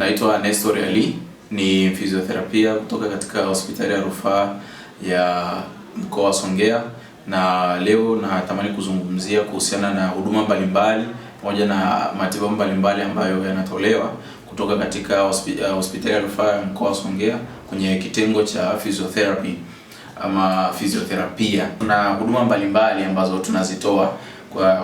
Naitwa Nestor Ali, ni fizioterapia kutoka katika hospitali ya rufaa ya mkoa wa Songea, na leo natamani kuzungumzia kuhusiana na huduma mbalimbali pamoja na matibabu mbalimbali ambayo yanatolewa kutoka katika hospitali ya rufaa ya mkoa wa Songea kwenye kitengo cha physiotherapy ama fizioterapia. Kuna huduma mbalimbali ambazo tunazitoa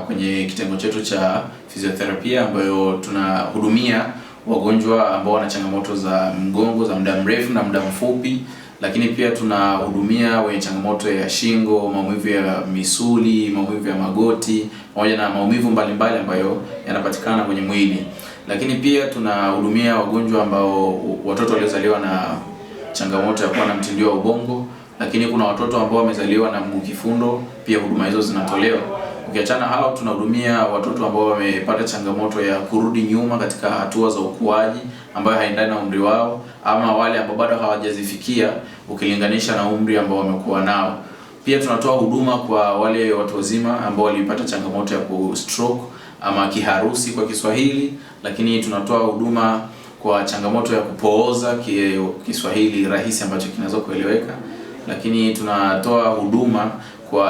kwenye kitengo chetu cha fizioterapia, ambayo tunahudumia wagonjwa ambao wana changamoto za mgongo za muda mrefu na muda mfupi, lakini pia tunahudumia wenye changamoto ya shingo, maumivu ya misuli, maumivu ya magoti, pamoja na maumivu mbalimbali ambayo yanapatikana kwenye mwili. Lakini pia tunahudumia wagonjwa ambao watoto waliozaliwa na changamoto ya kuwa na mtindio wa ubongo, lakini kuna watoto ambao wamezaliwa na mguu kifundo, pia huduma hizo zinatolewa. Ukiachana hao, tunahudumia watoto ambao wamepata changamoto ya kurudi nyuma katika hatua za ukuaji ambayo haendani na umri wao, ama wale ambao bado hawajazifikia ukilinganisha na umri ambao wamekuwa nao. Pia tunatoa huduma kwa wale watu wazima ambao walipata changamoto ya stroke ama kiharusi kwa Kiswahili, lakini tunatoa huduma kwa changamoto ya kupooza Kiswahili rahisi ambacho kinaweza kueleweka. Lakini tunatoa huduma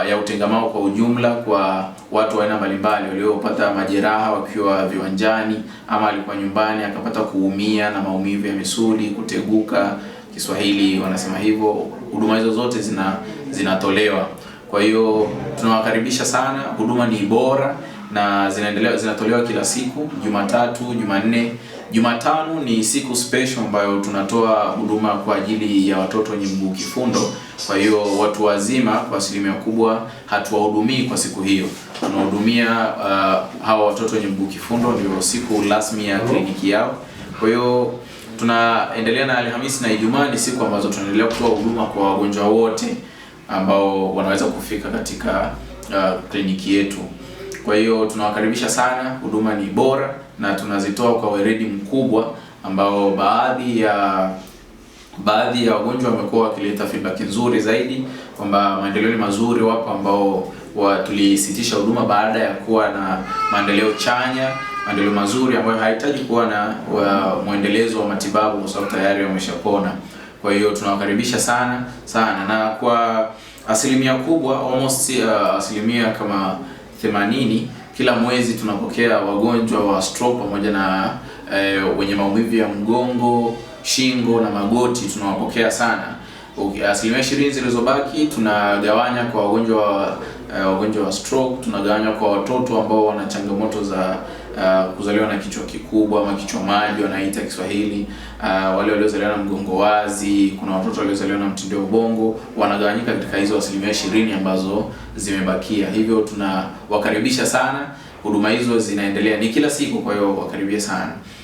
ya utengamao kwa ujumla kwa watu wa aina mbalimbali waliopata majeraha wakiwa viwanjani, ama alikuwa nyumbani akapata kuumia na maumivu ya misuli, kuteguka Kiswahili wanasema hivyo. Huduma hizo zote zinatolewa. Kwa hiyo tunawakaribisha sana. Huduma ni bora na zinatolewa kila siku, Jumatatu, Jumanne, Jumatano ni siku special ambayo tunatoa huduma kwa ajili ya watoto wenye mguu kifundo. Kwa hiyo watu wazima kwa asilimia kubwa hatuwahudumii kwa siku hiyo. Tunahudumia hawa watoto wenye mguu kifundo, ndio siku rasmi ya kliniki yao. Kwa hiyo tunaendelea na Alhamisi na Ijumaa ni siku ambazo tunaendelea kutoa huduma kwa wagonjwa wote ambao wanaweza kufika katika kliniki yetu. Kwa hiyo tunawakaribisha sana. Huduma ni bora na tunazitoa kwa weledi mkubwa, ambao baadhi ya wagonjwa wamekuwa wakileta feedback nzuri zaidi kwamba maendeleo ni mazuri. Wapo ambao tulisitisha huduma baada ya kuwa na maendeleo chanya, maendeleo mazuri ambayo hahitaji kuwa na muendelezo wa matibabu kwa sababu tayari wameshapona. Kwa hiyo tunawakaribisha sana sana, na kwa asilimia kubwa asilimia kama 80 kila mwezi tunapokea wagonjwa wa stroke pamoja na wenye maumivu ya mgongo, shingo na magoti, tunawapokea sana. Asilimia 20 zilizobaki tunagawanya kwa wagonjwa wa stroke, tunagawanya kwa watoto ambao wana changamoto za kuzaliwa na kichwa kikubwa ama kichwa maji wanaita Kiswahili, wale waliozaliwa na mgongo wazi, kuna watoto waliozaliwa na mtindio wa ubongo, wanagawanyika katika hizo asilimia 20 ambazo zimebakia. Hivyo tunawakaribisha sana. Huduma hizo zinaendelea ni kila siku, kwa hiyo wakaribia sana.